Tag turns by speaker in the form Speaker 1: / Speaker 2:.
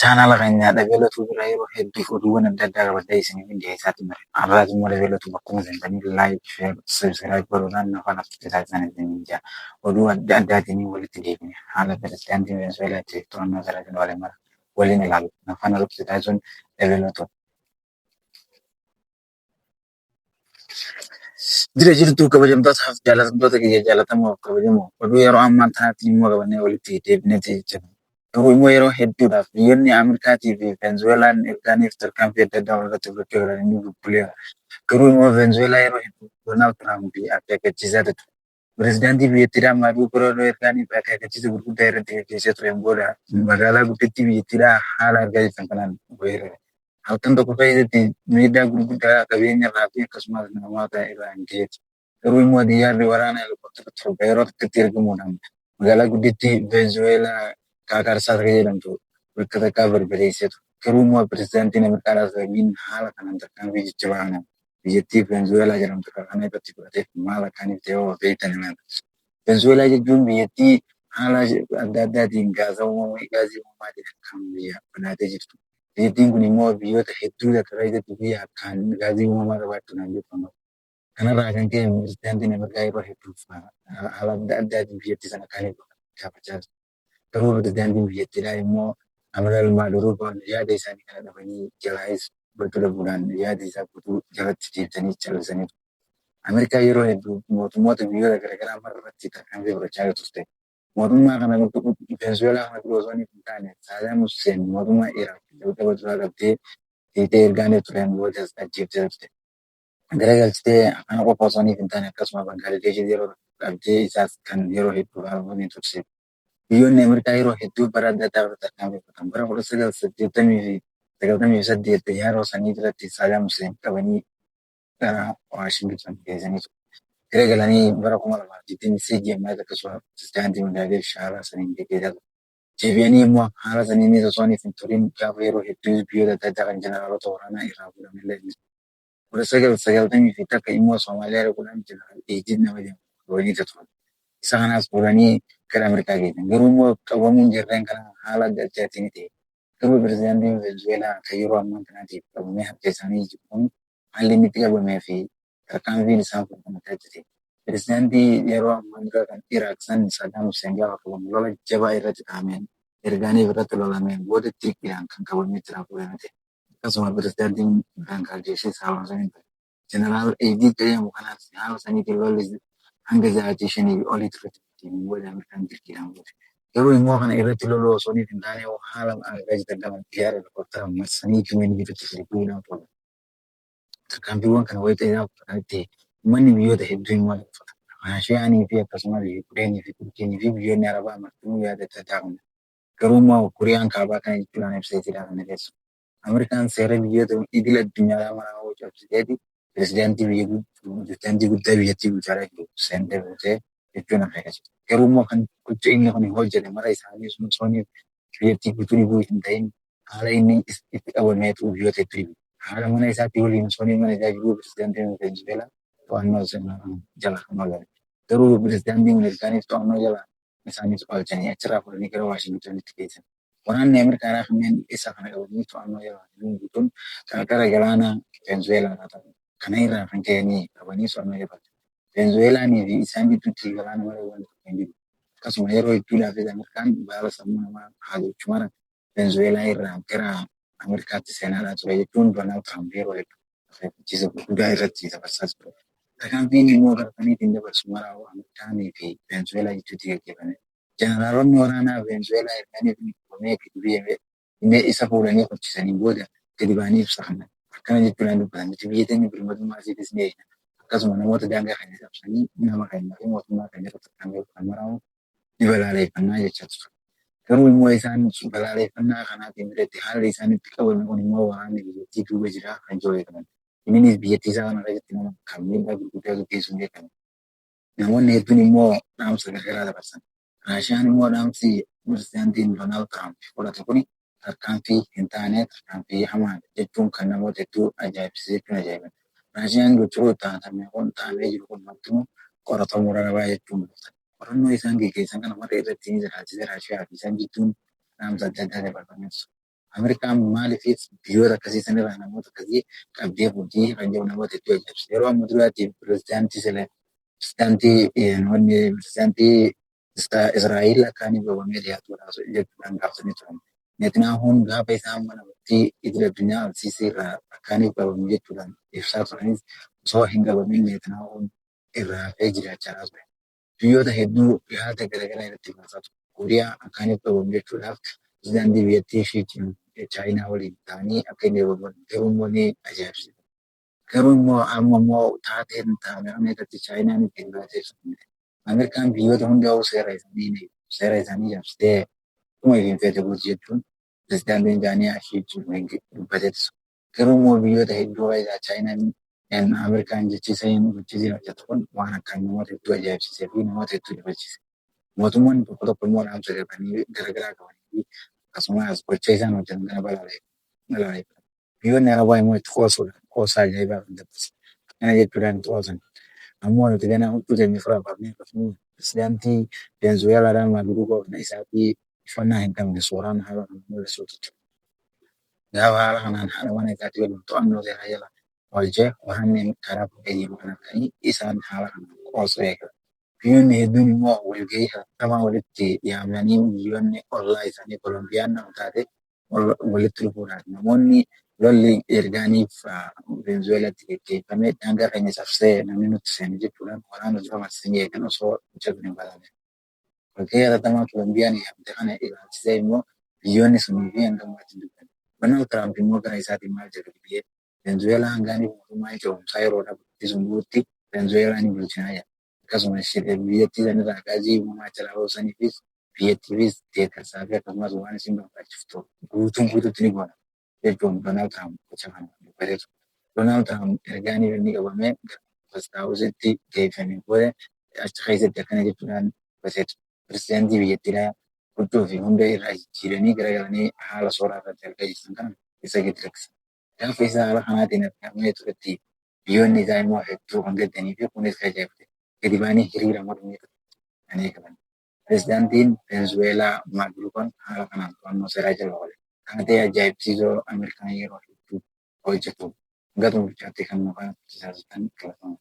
Speaker 1: Chaanala keenya dabalatu bira yeroo hedduu oduuwwan adda addaa qabadee isiniif dhiyeessaati mare. Har'aas immoo dabalatu bakkuma seentanii laayik, sheer, sabskiraayib godhuudhaan afaan afrikaa taasisan isin jira. Oduu adda addaatiin walitti deebine haala pirezidaantii Venezueelaatti to'annoo sarara waliin mara waliin ilaalu. Afaan afrikaa taasisuun dabalatu. Jira jirtu kabajamtootaaf jaalatamtoota kiyya jaalatamoo kabajamoo oduu yeroo ammaa kanatti immoo qabannee walitti deebineeti jira. Garuu immoo yeroo hedduudhaaf biyyoonni Ameerikaatii fi Venezuelaan ergaaniif tarkaanfii adda addaa walirratti fudhachuu jiran inni bubbuleera. Garuu immoo Venezuelaa yeroo hedduu Doonaald Tiraamp akeekkachiisaa ture. Pirezidaantii biyyattiidhaa Maaduu ergaaniif akeekkachiisa gurguddaa irratti gaggeessee tureen booda magaalaa guddittii biyyattiidhaa haala argaa jirtan kanaan weerare. Halkan tokko keessatti miidhaa gurguddaa qabeenya irraa fi akkasumas namoota irraa hin geessu. Garuu immoo xiyyaarri waraanaa helikooftara torba yeroo tokkotti ergamuudhaan magaalaa guddittii Venezuelaa Kaakarsaa jedhamtu bakka takkaa barbadeesseetu. Garuu immoo pirezidaantiin Ameerikaadhaas sababiin haala kanaan tarkaanfii jijjiiraa kana biyyattii Venezuelaa jedhamtu kana irratti fudhateef maal akkaaniif ta'e yoo beektan himan. Venezuelaa jechuun biyyattii haala adda addaatiin gaazii uumamaatiin kan biyya banaatee jirtu. Biyyattiin kun immoo biyyoota hedduu akka keessatti biyya akkaan gaazii uumamaa qabaachuudhaan beekamu. Kanarraa kan ka'e pirezidaantiin Ameerikaa yeroo hedduuf haala adda addaatiin biyyattii sana akkaaniif gaafachaa jiru. Garuu pirezidaantiin biyyattiidhaa immoo Amiraal Maaduroo yaada isaanii kana dhabanii jalaayis bakka dhabuudhaan yaada isaa guutuu jalatti deebisanii callisanii jiru. Ameerikaa yeroo hedduu mootummoota biyyoota garaagaraa mararratti tarkaanfii fudhachaa turte. Mootummaa kana Venezuelaa kana osoo hin taane Saadaam Hussein mootummaa Iraaq taphachuudhaa qabdee hiitee ergaanee tureen boodas ajjeeftee turte. Garagalchitee kana qofa osoo hin taane akkasuma Bangaadesh yeroo qabdee isaas kan yeroo hedduu haalonni turse. Biyyoonni Ameerikaa yeroo hedduu bara adda addaa irratti tarkaanfii fudhatan. Bara 1988 yeroo sanii irratti Saadaam Hussein qabanii gara Waashington geessanii ture. Garagalanii bara 2023 ammaa akkasuma pirezidaantii Bangaadesh shaara saniin geggeessaa ture. Deebi'anii immoo haala saniinis osoo hin turin gaafa yeroo hedduu biyyoota adda addaa kan jeneraalota waraanaa irraa fuudhamellee 1990 fi takka immoo Soomaaliyaa dhaquudhaan jeneraal Eejid nama jedhamu waliin turan. Isa kanaas fuudhanii gara Ameerikaa geessan. Garuu immoo qabamuun jarreen kana haala adda addaatiin ta'e. Garuu pirezidaantiin Venezuelaa kan yeroo ammaa kanaatiif qabamee harka isaanii jiruun haalli inni itti qabamee fi tarkaanfiin isaan fudhatan ta'e. Pirezidaantii yeroo ammaa dura kan Iraaq san Saddam Hussein gaafa qabamu lola jabaa irratti kaa'ameen ergaaniif irratti lolameen booda xiqqeedhaan kan qabamee jira fuudhame ta'e. Akkasuma pirezidaantiin Bangaadesh Saadaam Hussein jeneraal Eejid jedhamu kanaas haala saniitiin lolli hanga sa'aatii 5 olii turte. Booda Ameerikaan dirqiidhaan goote. Garuu immoo kana irratti loluu osoo hin taane haala argaa jirtan kana xiyyaara helikooftara marsanii kimeen biratti fiiguudhaan turan. Tarkaanfiiwwan kana wayita isaa fudhatanitti uummanni biyyoota hedduu immoo uffata. Raashiyaanii fi akkasumas Yuukireenii fi Turkiyeenii fi biyyoonni Arabaa martinuu yaada adda addaa qabu. Garuu immoo Kuriyaan kaabaa kana jechuudhaan ibseetiidhaan kana keessu. Ameerikaan seera biyyoota idil addunyaa maraa hoo cabsiteeti pirezidaantii guddaa biyyattii bulchaa jiru seentee buutee jechuun akeekasi. Garuu immoo kan gocha inni kun hojjete mara isaanii sunsooniif biyyattii guutuu dhibuu hin ta'in haala inni itti qabameetu biyyoota hedduu dhibu. Haala mana isaatti waliin soonii mana isaa jiruu pirezidaantiin Venezuelaa to'annoo jala kan oolani. Garuu pirezidaantiin Ameerikaaniif to'annoo jala isaanis oolchanii achirraa fuudhanii gara Waashingtonitti geessan. Waraanni Ameerikaadhaa kanneen isa kana qabanii to'annoo jala guutuun qarqara galaana Venezuelaa kana irraa kan ka'anii qabanii to'annoo jala. Venezuelaanii fi isaan gidduutti galaana malee wanti tokko hin jiru. Akkasuma yeroo hedduudhaafis Ameerikaan baala sammuu namaa haguuggachuu mara Venezuelaa irraa gara Ameerikaatti seenaadhaa ture jechuun Doonaald Tiraamp yeroo hedduu akeekkachiisa guddaa irratti dabarsaa ture. Tarkaanfiin immoo gargariitiin dabarsu mara Ameerikaanii fi Venezuelaa gidduutti gaggeeffame. Jeneraalonni waraanaa Venezuelaa erganiif qabamee biyya isa fuudhanii hojjetanii booda gadi ba'anii ibsa kennan. Akkana jechuudhaan dubbatan nuti biyya teenya birmadummaa isiitis ni eegna. Akkasuma namoota daangaa keenya cabsanii nama keenya fi mootummaa keenya irratti tarkaanfii kan maraa'u ni balaaleffannaa jechaa ture. Garuu immoo isaan balaaleffannaa kanaatiin biratti haalli isaan itti qabame kun immoo waraanni biyyattii duuba jira kan jiru eegaman. Innis biyyattii isaa kana irratti nama kan miidhaa gurguddaa gaggeessuun beekamu. Namoonni hedduun immoo dhaamsa gargaraa dabarsan. Raashiyaan immoo dhaamsi pirezidaantiin Doonaald Tiraamp fudhate kuni tarkaanfii hin taane tarkaanfii hamaa jechuun kan namoota hedduu ajaa'ibsiisee jechuun ajaa'iban. Raashiyaan gochoota taa'amee jiru kun martinuu qoratamuu qabaa jechuun mul'atan. Qorannoo isaan gaggeessan kana mata irratti ni jiraachise Raashiyaa fi isaan jechuun dhaamsa adda addaa dabarfameessu. Ameerikaan maaliifis biyyoota akkasii sanirraa namoota akkasii qabdee hojii kan jedhu namoota hedduu ajaa'ibsiisa. Yeroo amma duraatiif pirezidaantii Israa'eel akkaan qabamee dhiyaatuudhaaf jechuudhaan gaafsanii turan. Netanyahuun gaafa isaan mana murtii idil addunyaa alsiisii irraa akkaaniif qabamu jechuudhaan ibsaa turanis osoo hin qabamin Netanyahuun irraa hafee jiraachaa ture. Biyyoota hedduu yaada garaagaraa irratti baasaa ture. Kooriyaa akkaaniif qabamu jechuudhaaf pirezidaantii biyyattii fi Chaayinaa waliin ta'anii akka inni qabaman garuu immoo ni ajaa'ibsiisa. Garuu immoo amma immoo taateen taa'ame irratti Chaayinaan ittiin baatee sun Ameerikaan biyyoota hundaa'uu seera isaanii cabsitee akkuma ifiin feete bulti jechuun pirezidaantiin isaanii ashii dubbateetis. Garuu immoo biyyoota hedduu faayidaa Chaayinaan Ameerikaan jechiisa hin gochisiin hojjetu kun waan akkaan namoota hedduu ajaa'ibsiisee fi namoota hedduu dhibachiise. Mootummoonni tokko tokko immoo dhaamsa qabanii garaagaraa qabanii fi akkasumas gocha isaan hojjetan kana balaaleffatu. Biyyoonni arabaa immoo itti qoosaa ajaa'ibaa kan taphise. Kana jechuudhaan itti qoosan. Ammoo nuti gana huccuu keenya ofirraa baafnee akkasumas pirezidaantii Veenzuweelaadhaan Maaduroo goofna isaa fi uffannaa hin qabne suuraan haala kan mul'isuutu. Gaafa haala kanaan haala mana isaatti waliin to'annoo seeraa jala oolchee waraanni karaa fuudhee jiru kan akkanii isaan haala kanaan qoosuu eegala. Biyyoonni hedduun immoo walgahii hatattamaa walitti yaamanii biyyoonni ollaa isaanii Kolombiyaan nama taate walitti dhufuudhaan namoonni lolli ergaaniif Veenzuweelatti gaggeeffamee daangaa keenya cabsee namni nutti seene jechuudhaan waraana dura marsanii eegan osoo hojjetu hin barbaanne. Walgahii hatattamaa Kolombiyaan yaamte kana ilaalchisee immoo biyyoonni sunii fi hangammaatti dubban. Donald Trump immoo gara isaatiin maal jedhu biyyee Veenzuweelaa hangaaniif mootummaa ce'umsaa yeroo dhaabbattisun bu'utti Veenzuweelaa ni bulchinaa jedha. Akkasumas biyyattii sanirraa gaazii uumamaa jalaa oolsaniifis biyyattiifis deeggarsaa fi akkasumas waan isin barbaachiftu guutuutti ni goona jechuun Donald Trump gocha kana dubbateetu. Donald Trump ergaanii inni qabamee Fastaawusitti geeffamee booda achi keessatti akkana jechuudhaan dubbateetu. Pirezidaantii biyyattiidhaa huccuu fi hunda irraa jijjiiranii garagalanii haala sooraa irratti argachiisan kana isa gadi rakkisan. Gaafa isa haala kanaatiin argamee turetti biyyoonni isaa immoo hedduu kan gaddanii fi kunis kan ajaa'ibte. Gadi baanii hiriira mormii kan eegalan. Pirezidaantiin Veenzuweelaa Maaduroon haala kanaan to'annoo seeraa jala oole. Kana ta'e ajaa'ibsiisoo Ameerikaan yeroo hedduu hojjetu. Hanga xumuraatti kan nu faana tajaajilatan filatamu.